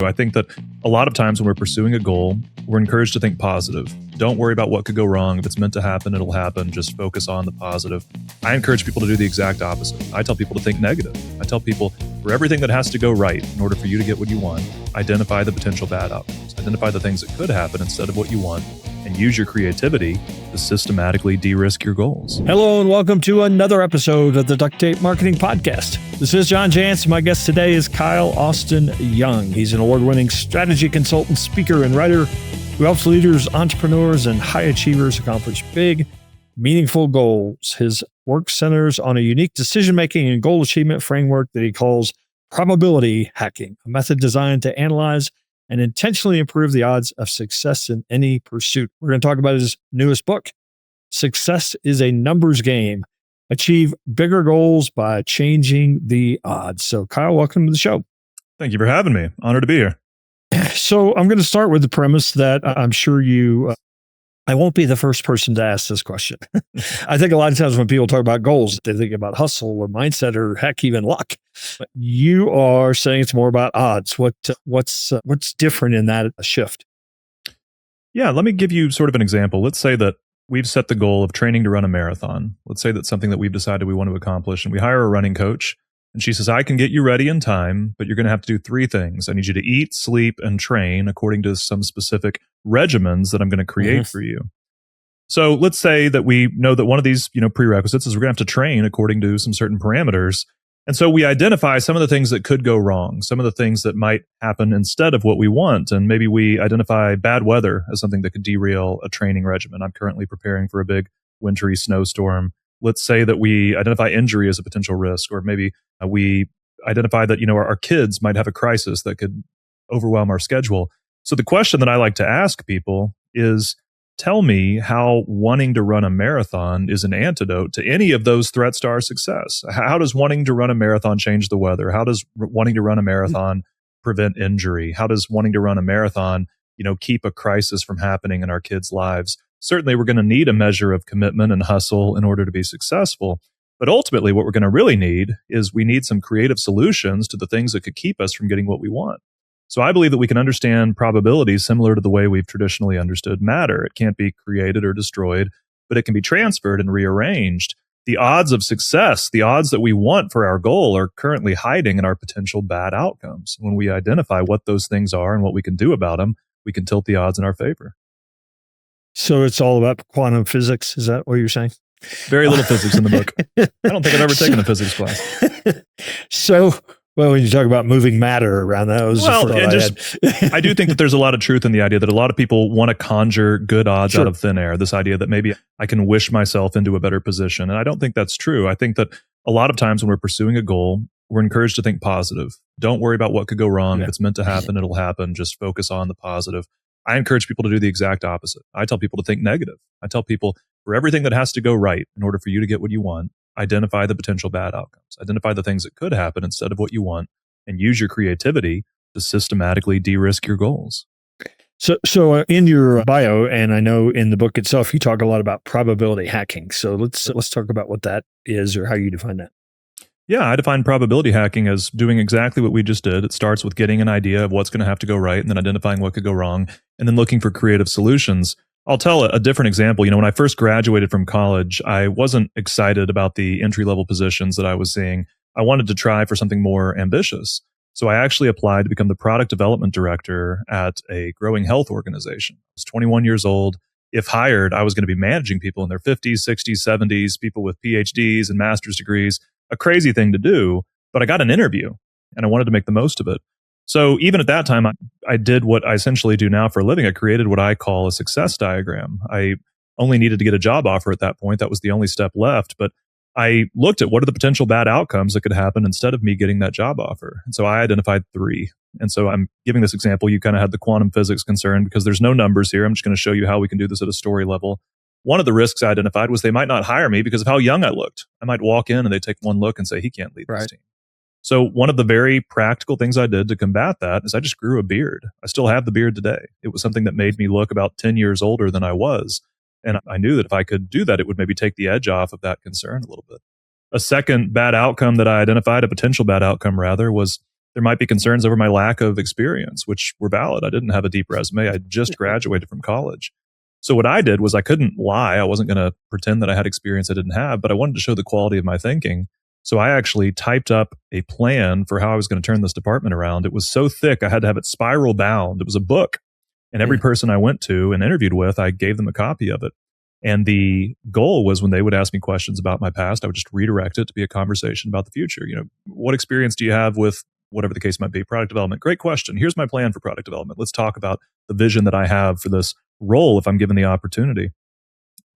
I think that a lot of times when we're pursuing a goal, we're encouraged to think positive. Don't worry about what could go wrong. If it's meant to happen, it'll happen. Just focus on the positive. I encourage people to do the exact opposite. I tell people to think negative. I tell people for everything that has to go right in order for you to get what you want, identify the potential bad outcomes. Identify the things that could happen instead of what you want, and use your creativity to systematically de-risk your goals. Hello and welcome to another episode of the Duct Tape Marketing Podcast. This is John Jantsch. My guest today is Kyle Austin Young. He's an award-winning strategy consultant, speaker, and writer who helps leaders, entrepreneurs, and high achievers accomplish big, meaningful goals. His work centers on a unique decision-making and goal achievement framework that he calls probability hacking, a method designed to analyze and intentionally improve the odds of success in any pursuit. We're going to talk about his newest book, Success is a Numbers Game. Achieve bigger goals by changing the odds. So Kyle, welcome to the show. Thank you for having me. Honored to be here. So I'm going to start with the premise that I'm sure I won't be the first person to ask this question. I think a lot of times when people talk about goals, they think about hustle or mindset or heck, even luck. But you are saying it's more about odds. What's different in that shift? Yeah, let me give you sort of an example. Let's say that we've set the goal of training to run a marathon. Let's say that's something that we've decided we want to accomplish, and we hire a running coach. And she says, I can get you ready in time, but you're going to have to do 3 things. I need you to eat, sleep, and train according to some specific regimens that I'm going to create for you. So let's say that we know that one of these, prerequisites is we're going to have to train according to some certain parameters. And so we identify some of the things that could go wrong, some of the things that might happen instead of what we want. And maybe we identify bad weather as something that could derail a training regimen. I'm currently preparing for a big wintry snowstorm. Let's say that we identify injury as a potential risk, or maybe we identify that, our kids might have a crisis that could overwhelm our schedule. So the question that I like to ask people is, tell me how wanting to run a marathon is an antidote to any of those threats to our success. How does wanting to run a marathon change the weather? How does wanting to run a marathon prevent injury? How does wanting to run a marathon, keep a crisis from happening in our kids' lives? Certainly, we're going to need a measure of commitment and hustle in order to be successful. But ultimately, what we're going to really need is we need some creative solutions to the things that could keep us from getting what we want. So I believe that we can understand probabilities similar to the way we've traditionally understood matter. It can't be created or destroyed, but it can be transferred and rearranged. The odds of success, the odds that we want for our goal, are currently hiding in our potential bad outcomes. When we identify what those things are and what we can do about them, we can tilt the odds in our favor. So it's all about quantum physics. Is that what you're saying? Very little physics in the book. I don't think I've ever taken a physics class. Well, when you talk about moving matter around, that was I do think that there's a lot of truth in the idea that a lot of people want to conjure good odds out of thin air. This idea that maybe I can wish myself into a better position. And I don't think that's true. I think that a lot of times when we're pursuing a goal, we're encouraged to think positive. Don't worry about what could go wrong. If it's meant to happen, it'll happen. Just focus on the positive. I encourage people to do the exact opposite. I tell people to think negative. I tell people for everything that has to go right in order for you to get what you want, identify the potential bad outcomes. Identify the things that could happen instead of what you want, and use your creativity to systematically de-risk your goals. So in your bio, and I know in the book itself, you talk a lot about probability hacking. So let's talk about what that is, or how you define that. Yeah, I define probability hacking as doing exactly what we just did. It starts with getting an idea of what's going to have to go right, and then identifying what could go wrong, and then looking for creative solutions. I'll tell a different example. When I first graduated from college, I wasn't excited about the entry-level positions that I was seeing. I wanted to try for something more ambitious. So I actually applied to become the product development director at a growing health organization. I was 21 years old. If hired, I was going to be managing people in their 50s, 60s, 70s, people with PhDs and master's degrees. A crazy thing to do, but I got an interview and I wanted to make the most of it. So even at that time, I did what I essentially do now for a living. I created what I call a success diagram. I only needed to get a job offer at that point. That was the only step left. But I looked at what are the potential bad outcomes that could happen instead of me getting that job offer. And so I identified 3. And so I'm giving this example. You kind of had the quantum physics concern because there's no numbers here. I'm just going to show you how we can do this at a story level. One of the risks I identified was they might not hire me because of how young I looked. I might walk in and they take one look and say, he can't lead this team. So one of the very practical things I did to combat that is I just grew a beard. I still have the beard today. It was something that made me look about 10 years older than I was. And I knew that if I could do that, it would maybe take the edge off of that concern a little bit. A second bad outcome that I identified, a potential bad outcome rather, was There might be concerns over my lack of experience, which were valid. I didn't have a deep resume. I just graduated from college. So what I did was I couldn't lie. I wasn't going to pretend that I had experience I didn't have, but I wanted to show the quality of my thinking. So I actually typed up a plan for how I was going to turn this department around. It was so thick, I had to have it spiral bound. It was a book. And every person I went to and interviewed with, I gave them a copy of it. And the goal was when they would ask me questions about my past, I would just redirect it to be a conversation about the future. What experience do you have with whatever the case might be? Product development. Great question. Here's my plan for product development. Let's talk about the vision that I have for this role if I'm given the opportunity.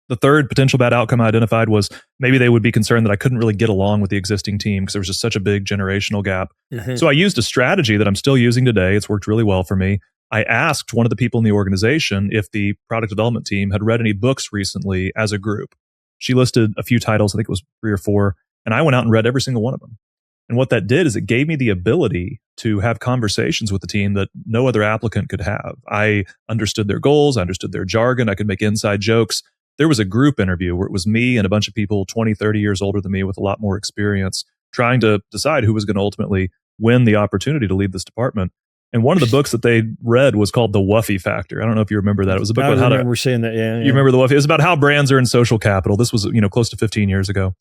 The third potential bad outcome I identified was maybe they would be concerned that I couldn't really get along with the existing team because there was just such a big generational gap. So I used a strategy that I'm still using today. It's worked really well for me. I asked one of the people in the organization if the product development team had read any books recently as a group. She listed a few titles, I think it was 3 or 4, and I went out and read every single one of them. And what that did is it gave me the ability to have conversations with the team that no other applicant could have. I understood their goals, I understood their jargon, I could make inside jokes. There was a group interview where it was me and a bunch of people 20, 30 years older than me with a lot more experience trying to decide who was going to ultimately win the opportunity to lead this department. And one of the books that they read was called The Wuffy Factor. I don't know if you remember that. It was a book about how to... I remember seeing that, yeah. You remember The Wuffy? It was about how brands are in social capital. This was, close to 15 years ago.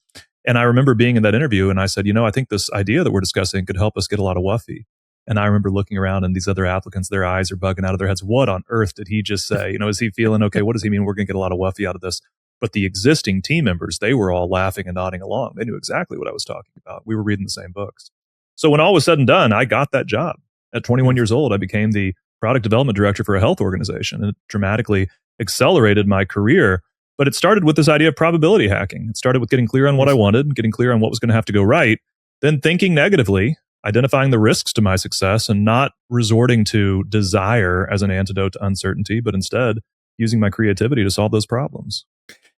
And I remember being in that interview and I said, I think this idea that we're discussing could help us get a lot of Wuffy. And I remember looking around and these other applicants, their eyes are bugging out of their heads. What on earth did he just say? Is he feeling, okay, what does he mean we're going to get a lot of Wuffy out of this? But the existing team members, they were all laughing and nodding along. They knew exactly what I was talking about. We were reading the same books. So when all was said and done, I got that job. At 21 years old, I became the product development director for a health organization, and it dramatically accelerated my career. But it started with this idea of probability hacking. It started with getting clear on what I wanted, getting clear on what was going to have to go right, then thinking negatively, identifying the risks to my success, and not resorting to desire as an antidote to uncertainty, but instead using my creativity to solve those problems.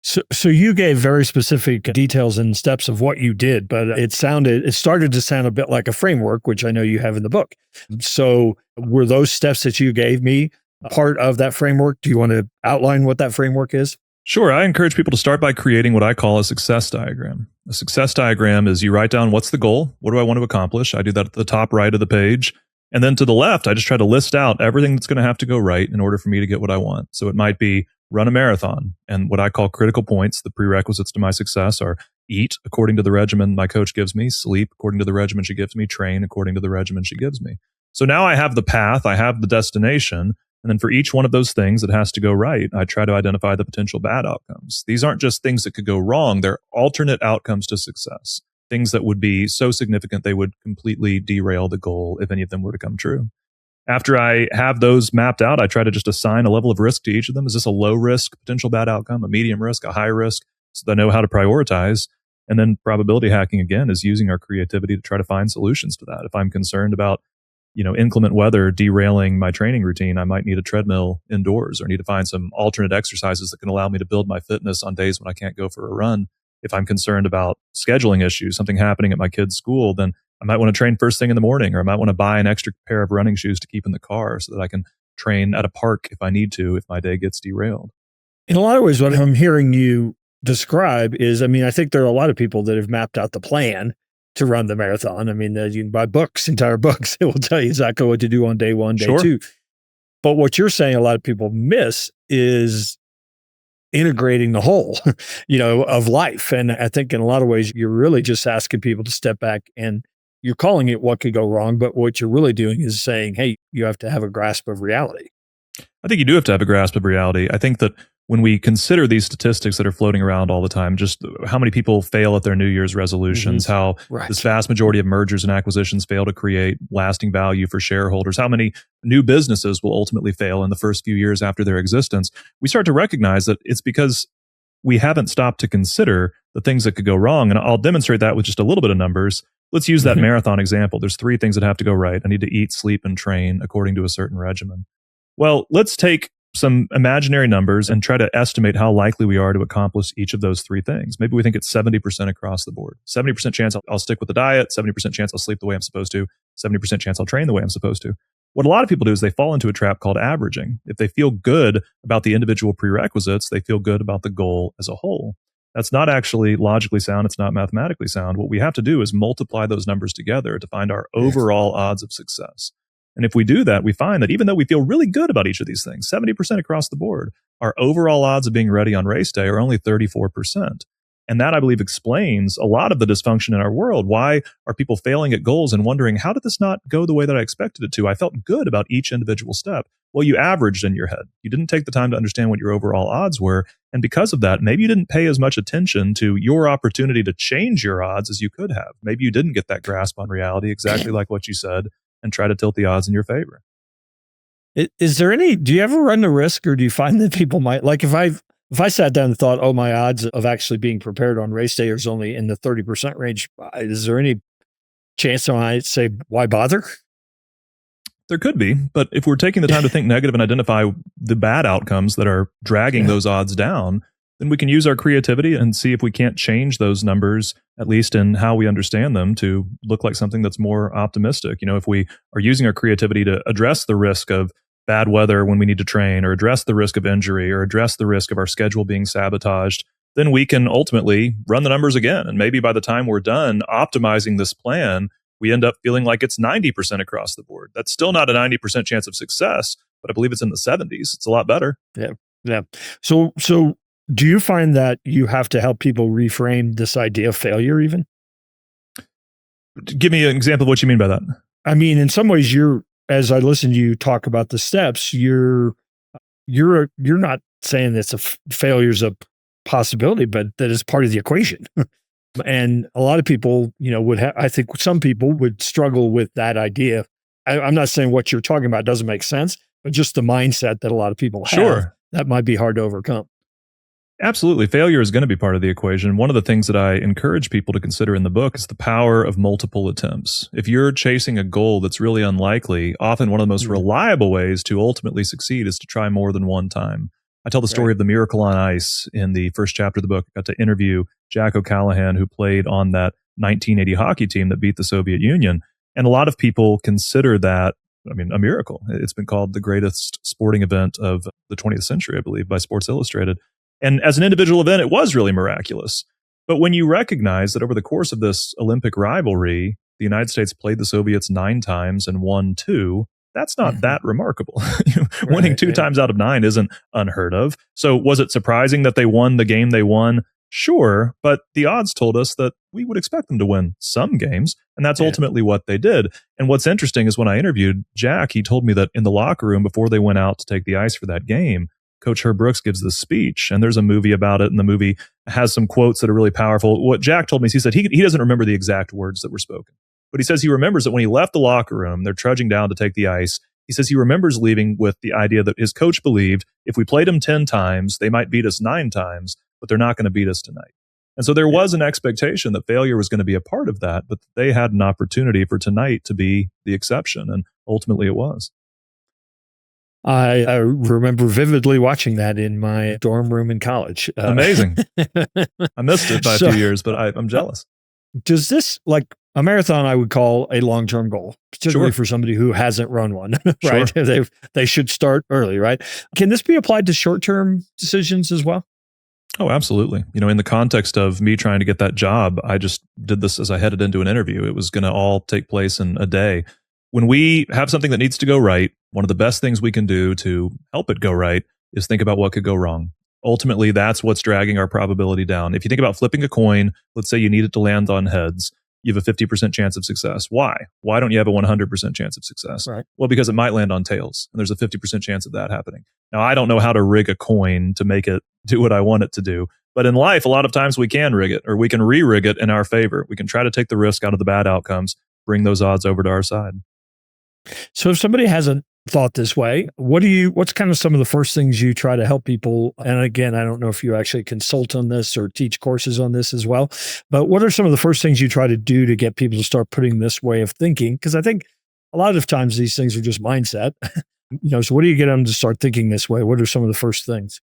So you gave very specific details and steps of what you did, but it started to sound a bit like a framework, which I know you have in the book. So were those steps that you gave me part of that framework? Do you want to outline what that framework is? Sure. I encourage people to start by creating what I call a success diagram. A success diagram is you write down what's the goal? What do I want to accomplish? I do that at the top right of the page. And then to the left, I just try to list out everything that's going to have to go right in order for me to get what I want. So it might be run a marathon. And what I call critical points, the prerequisites to my success are eat according to the regimen my coach gives me, sleep according to the regimen she gives me, train according to the regimen she gives me. So now I have the path, I have the destination. And then for each one of those things that has to go right, I try to identify the potential bad outcomes. These aren't just things that could go wrong. They're alternate outcomes to success. Things that would be so significant they would completely derail the goal if any of them were to come true. After I have those mapped out, I try to just assign a level of risk to each of them. Is this a low risk potential bad outcome, a medium risk, a high risk, so that I know how to prioritize? And then probability hacking, again, is using our creativity to try to find solutions to that. If I'm concerned about, inclement weather derailing my training routine, I might need a treadmill indoors or need to find some alternate exercises that can allow me to build my fitness on days when I can't go for a run. If I'm concerned about scheduling issues, something happening at my kid's school, then I might want to train first thing in the morning, or I might want to buy an extra pair of running shoes to keep in the car so that I can train at a park if I need to, if my day gets derailed. In a lot of ways, what I'm hearing you describe is, I think there are a lot of people that have mapped out the plan to run the marathon. You can buy books, entire books. It will tell you exactly what to do on day 1, day 2. But what you're saying a lot of people miss is integrating the whole, of life. And I think in a lot of ways, you're really just asking people to step back, and you're calling it what could go wrong. But what you're really doing is saying, hey, you have to have a grasp of reality. I think you do have to have a grasp of reality. I think that when we consider these statistics that are floating around all the time, just how many people fail at their New Year's resolutions, how this vast majority of mergers and acquisitions fail to create lasting value for shareholders, how many new businesses will ultimately fail in the first few years after their existence, we start to recognize that it's because we haven't stopped to consider the things that could go wrong. And I'll demonstrate that with just a little bit of numbers. Let's use that marathon example. There's 3 things that have to go right. I need to eat, sleep, and train according to a certain regimen. Well, let's take some imaginary numbers and try to estimate how likely we are to accomplish each of those 3 things. Maybe we think it's 70% across the board. 70% chance I'll stick with the diet, 70% chance I'll sleep the way I'm supposed to, 70% chance I'll train the way I'm supposed to. What a lot of people do is they fall into a trap called averaging. If they feel good about the individual prerequisites, they feel good about the goal as a whole. That's not actually logically sound. It's not mathematically sound. What we have to do is multiply those numbers together to find our overall odds of success. And if we do that, we find that even though we feel really good about each of these things, 70% across the board, our overall odds of being ready on race day are only 34%. And that, I believe, explains a lot of the dysfunction in our world. Why are people failing at goals and wondering, how did this not go the way that I expected it to? I felt good about each individual step. Well, you averaged in your head. You didn't take the time to understand what your overall odds were. And because of that, maybe you didn't pay as much attention to your opportunity to change your odds as you could have. Maybe you didn't get that grasp on reality, exactly like what you said, and try to tilt the odds in your favor. Is there any, do you ever run the risk, or do you find that people might, like if I sat down and thought, oh, my odds of actually being prepared on race day is only in the 30% range, is there any chance I might say, why bother? There could be, but if we're taking the time to think negative and identify the bad outcomes that are dragging those odds down, then we can use our creativity and see if we can't change those numbers, at least in how we understand them, to look like something that's more optimistic. If we are using our creativity to address the risk of bad weather when we need to train, or address the risk of injury, or address the risk of our schedule being sabotaged, then we can ultimately run the numbers again. And maybe by the time we're done optimizing this plan, we end up feeling like it's 90% across the board. That's still not a 90% chance of success, but I believe it's in the 70s. It's a lot better. Yeah. So do you find that you have to help people reframe this idea of failure even? Give me an example of what you mean by that. I mean, in some ways, as I listen to you talk about the steps, you're not saying that failure is a possibility, but that it's part of the equation. And a lot of people, I think some people would struggle with that idea. I'm not saying what you're talking about doesn't make sense, but just the mindset that a lot of people have, that might be hard to overcome. Absolutely. Failure is going to be part of the equation. One of the things that I encourage people to consider in the book is the power of multiple attempts. If you're chasing a goal that's really unlikely, often one of the most reliable ways to ultimately succeed is to try more than one time. I tell the story of the miracle on ice in the first chapter of the book. I got to interview Jack O'Callahan, who played on that 1980 hockey team that beat the Soviet Union. And a lot of people consider that, a miracle. It's been called the greatest sporting event of the 20th century, I believe, by Sports Illustrated. And as an individual event, it was really miraculous. But when you recognize that over the course of this Olympic rivalry, the United States played the Soviets 9 times and won 2, that's not that remarkable. Winning 2 times out of 9 isn't unheard of. So was it surprising that they won the game they won? Sure, but the odds told us that we would expect them to win some games, and that's ultimately what they did. And what's interesting is when I interviewed Jack, he told me that in the locker room before they went out to take the ice for that game, Coach Herb Brooks gives this speech, and there's a movie about it, and the movie has some quotes that are really powerful. What Jack told me is he said he doesn't remember the exact words that were spoken, but he says he remembers that when he left the locker room, they're trudging down to take the ice. He says he remembers leaving with the idea that his coach believed if we played them 10 times, they might beat us 9 times, but they're not going to beat us tonight. And so there was an expectation that failure was going to be a part of that, but they had an opportunity for tonight to be the exception, and ultimately it was. I remember vividly watching that in my dorm room in college. Amazing. I missed it by a few years, but I'm jealous. Does this, like a marathon, I would call a long-term goal, particularly for somebody who hasn't run one, right? They should start early, right? Can this be applied to short-term decisions as well? Oh, absolutely. In the context of me trying to get that job, I just did this as I headed into an interview. It was going to all take place in a day. When we have something that needs to go right, one of the best things we can do to help it go right is think about what could go wrong. Ultimately, that's what's dragging our probability down. If you think about flipping a coin, let's say you need it to land on heads, you have a 50% chance of success. Why? Why don't you have a 100% chance of success? Right. Well, because it might land on tails, and there's a 50% chance of that happening. Now, I don't know how to rig a coin to make it do what I want it to do. But in life, a lot of times we can rig it, or we can re-rig it in our favor. We can try to take the risk out of the bad outcomes, bring those odds over to our side. So if somebody hasn't thought this way, what's kind of some of the first things you try to help people? And again, I don't know if you actually consult on this or teach courses on this as well, but what are some of the first things you try to do to get people to start putting this way of thinking? Because I think a lot of times these things are just mindset. So what do you get them to start thinking this way? What are some of the first things?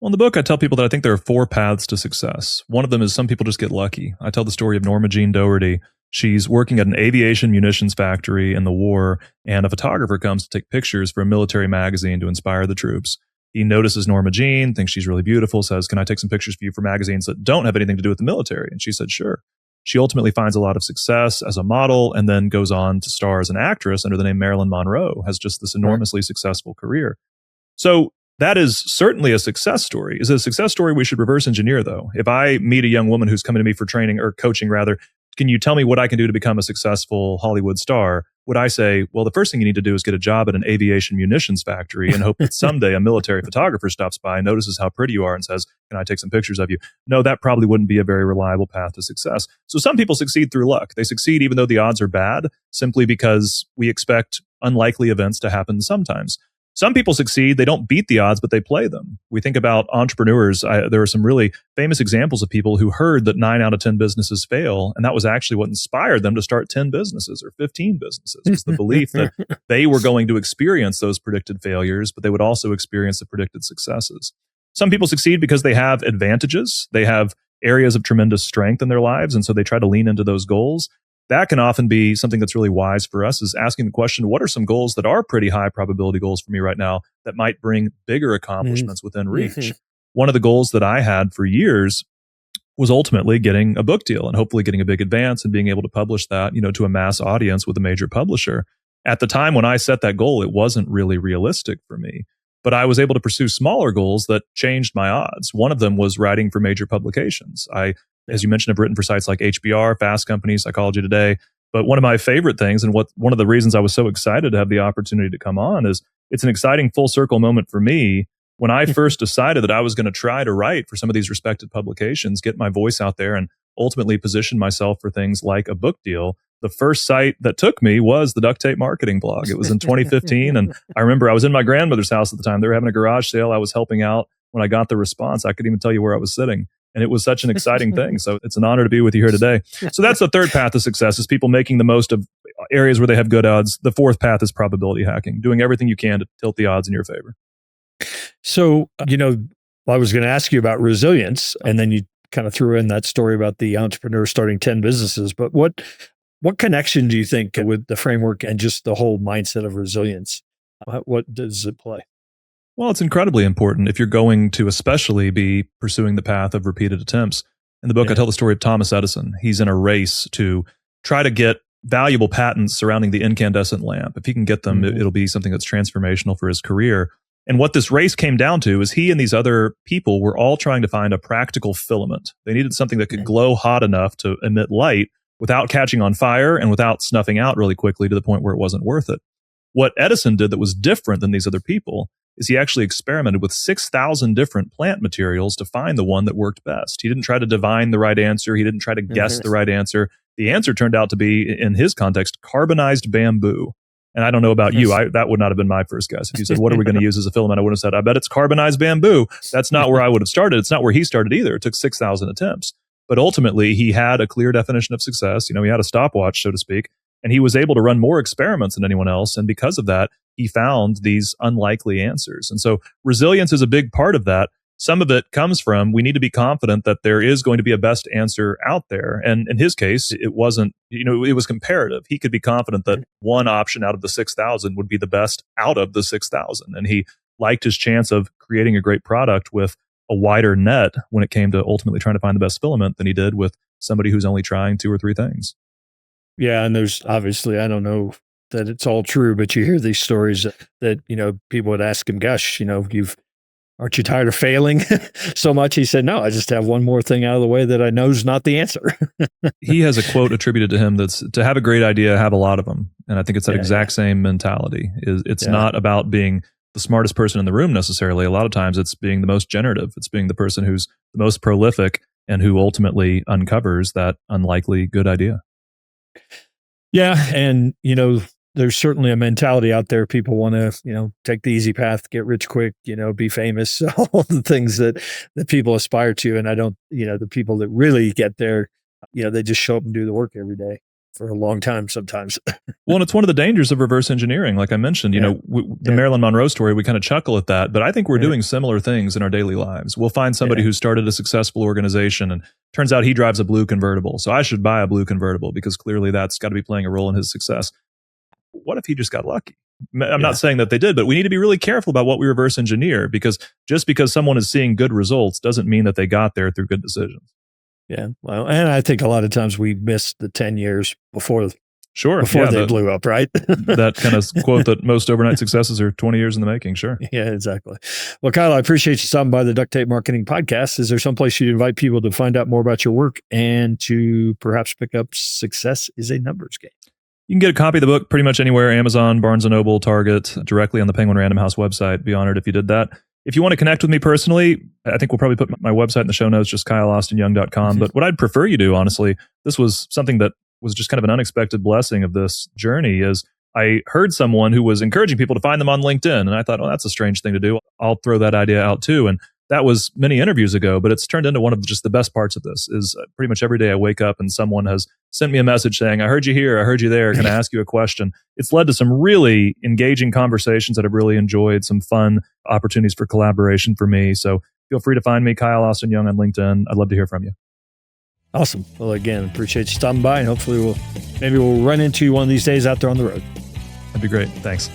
Well, in the book, I tell people that I think there are 4 paths to success. One of them is some people just get lucky. I tell the story of Norma Jean Doherty. She's working at an aviation munitions factory in the war, and a photographer comes to take pictures for a military magazine to inspire the troops. He notices Norma Jean, thinks she's really beautiful, says, "Can I take some pictures for you for magazines that don't have anything to do with the military?" And she said, "Sure." She ultimately finds a lot of success as a model and then goes on to star as an actress under the name Marilyn Monroe, has just this enormously successful career. So that is certainly a success story. Is it a success story we should reverse engineer, though? If I meet a young woman who's coming to me for training or coaching, rather, can you tell me what I can do to become a successful Hollywood star? Would I say, well, the first thing you need to do is get a job at an aviation munitions factory and hope that someday a military photographer stops by, notices how pretty you are, and says, "Can I take some pictures of you?" No, that probably wouldn't be a very reliable path to success. So some people succeed through luck. They succeed even though the odds are bad, simply because we expect unlikely events to happen sometimes. Some people succeed, they don't beat the odds, but they play them. We think about entrepreneurs. There are some really famous examples of people who heard that 9 out of 10 businesses fail, and that was actually what inspired them to start 10 businesses or 15 businesses. It was the belief that they were going to experience those predicted failures, but they would also experience the predicted successes. Some people succeed because they have advantages. They have areas of tremendous strength in their lives, and so they try to lean into those goals. That can often be something that's really wise for us, is asking the question, what are some goals that are pretty high probability goals for me right now that might bring bigger accomplishments within reach? One of the goals that I had for years was ultimately getting a book deal and hopefully getting a big advance and being able to publish that, to a mass audience with a major publisher. At the time when I set that goal, it wasn't really realistic for me, but I was able to pursue smaller goals that changed my odds. One of them was writing for major publications. As you mentioned, I've written for sites like HBR, Fast Company, Psychology Today. But one of my favorite things, and one of the reasons I was so excited to have the opportunity to come on, is it's an exciting full circle moment for me. When I first decided that I was going to try to write for some of these respected publications, get my voice out there, and ultimately position myself for things like a book deal, the first site that took me was the Duct Tape Marketing blog. It was in 2015. And I remember I was in my grandmother's house at the time. They were having a garage sale. I was helping out. When I got the response, I couldn't even tell you where I was sitting. And it was such an exciting thing. So it's an honor to be with you here today. So that's the third path of success, is people making the most of areas where they have good odds. The fourth path is probability hacking, doing everything you can to tilt the odds in your favor. So, I was going to ask you about resilience, and then you kind of threw in that story about the entrepreneur starting 10 businesses. But what connection do you think with the framework and just the whole mindset of resilience? What does it play? Well, it's incredibly important if you're going to especially be pursuing the path of repeated attempts. In the book, I tell the story of Thomas Edison. He's in a race to try to get valuable patents surrounding the incandescent lamp. If he can get them, it'll be something that's transformational for his career. And what this race came down to is he and these other people were all trying to find a practical filament. They needed something that could glow hot enough to emit light without catching on fire and without snuffing out really quickly to the point where it wasn't worth it. What Edison did that was different than these other people is he actually experimented with 6,000 different plant materials to find the one that worked best. He didn't try to divine the right answer. He didn't try to guess the right answer. The answer turned out to be, in his context, carbonized bamboo. And I don't know about you. That would not have been my first guess. If you said, what are we going to use as a filament? I would have said, I bet it's carbonized bamboo. That's not where I would have started. It's not where he started either. It took 6,000 attempts. But ultimately, he had a clear definition of success. He had a stopwatch, so to speak. And he was able to run more experiments than anyone else. And because of that, he found these unlikely answers. And so resilience is a big part of that. Some of it comes from, we need to be confident that there is going to be a best answer out there. And in his case, it wasn't, it was comparative. He could be confident that one option out of the 6,000 would be the best out of the 6,000. And he liked his chance of creating a great product with a wider net when it came to ultimately trying to find the best filament than he did with somebody who's only trying 2 or 3 things. Yeah. And there's obviously, I don't know that it's all true, but you hear these stories that, people would ask him, gosh, aren't you tired of failing so much? He said, no, I just have one more thing out of the way that I know is not the answer. He has a quote attributed to him that's, to have a great idea, have a lot of them. And I think it's that exact same mentality. It's not about being the smartest person in the room necessarily. A lot of times it's being the most generative. It's being the person who's the most prolific and who ultimately uncovers that unlikely good idea. Yeah. And, there's certainly a mentality out there. People want to, take the easy path, get rich quick, be famous, all the things that people aspire to. And I don't, the people that really get there, they just show up and do the work every day for a long time sometimes. Well, and it's one of the dangers of reverse engineering. Like I mentioned, the Marilyn Monroe story, we kind of chuckle at that, but I think we're doing similar things in our daily lives. We'll find somebody who started a successful organization and turns out he drives a blue convertible. So I should buy a blue convertible because clearly that's got to be playing a role in his success. what if he just got lucky? I'm not saying that they did, but we need to be really careful about what we reverse engineer, because just because someone is seeing good results doesn't mean that they got there through good decisions. Yeah. Well, and I think a lot of times we miss the 10 years before they blew up, right? That kind of quote that most overnight successes are 20 years in the making. Sure. Yeah, exactly. Well, Kyle, I appreciate you stopping by the Duct Tape Marketing Podcast. Is there some place you'd invite people to find out more about your work and to perhaps pick up Success is a Numbers Game? You can get a copy of the book pretty much anywhere: Amazon, Barnes & Noble, Target, directly on the Penguin Random House website. Be honored if you did that. If you want to connect with me personally, I think we'll probably put my website in the show notes, just kyleaustinyoung.com. Mm-hmm. But what I'd prefer you do, honestly, this was something that was just kind of an unexpected blessing of this journey, is I heard someone who was encouraging people to find them on LinkedIn. And I thought, oh, that's a strange thing to do. I'll throw that idea out too. And that was many interviews ago, but it's turned into one of just the best parts of this. Is pretty much every day I wake up and someone has sent me a message saying, I heard you here, I heard you there, can I ask you a question? It's led to some really engaging conversations that I've really enjoyed, some fun opportunities for collaboration for me. So feel free to find me, Kyle Austin Young, on LinkedIn. I'd love to hear from you. Awesome. Well, again, appreciate you stopping by, and hopefully we'll run into you one of these days out there on the road. That'd be great. Thanks.